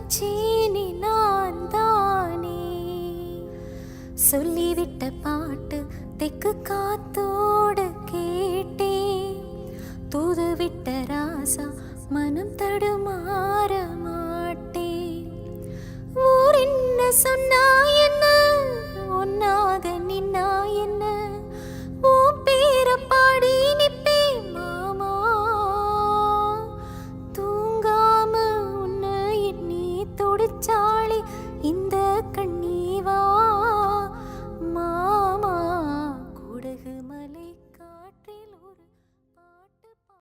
வச்சேனே நான் தானே. சொல்லிவிட்ட பாட்டு தெக்கு காத்தோடு கேட்டேன். தூதுவிட்ட ராசா மனம் தடுமாற மாட்டேன். ஊர் என்ன சொன்னாய்